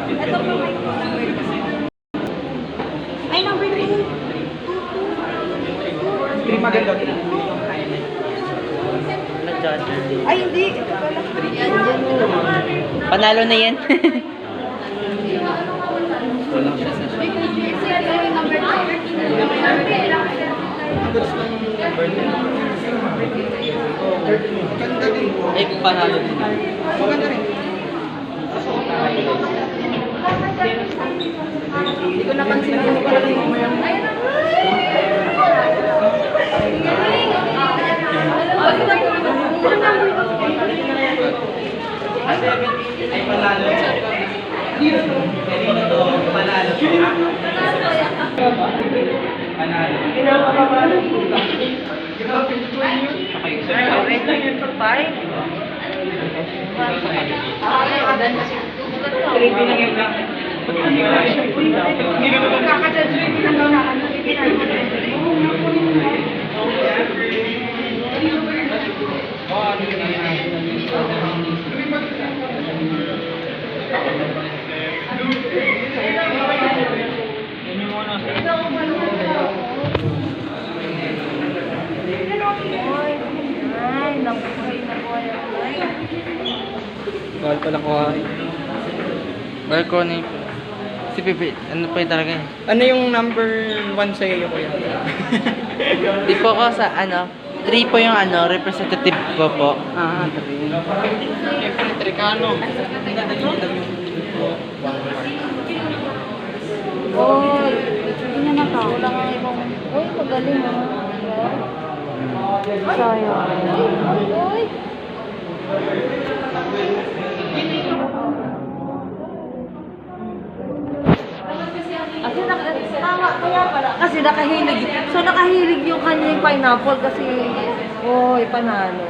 Ito po may number. Ay, number 2. 3 maganda. Ay, hindi. Ito pala. Panalo na yan. Maganda din. Eh, panalo din. Maganda rin. Hindi ko napansin kung pala rin mamaya. Ay, panalo. Kanina to, panalo. Panalo. Ay, nabuhay na po yan. Bawal pala kuha. Bawal ko na si Pepe, ano pa yung talaga yun? Ano yung number 1 sa iyo, kuya? Di po ko sa 3 po yung representative ko po. Ah, 3. Siyempre, Tricano. Oy, hindi niya nakakula nga ibang... Uy, magaling ha. Sayang. Uy. Kasi nakahilig. So nakahilig yung kanyang pineapple kasi oy, panalo.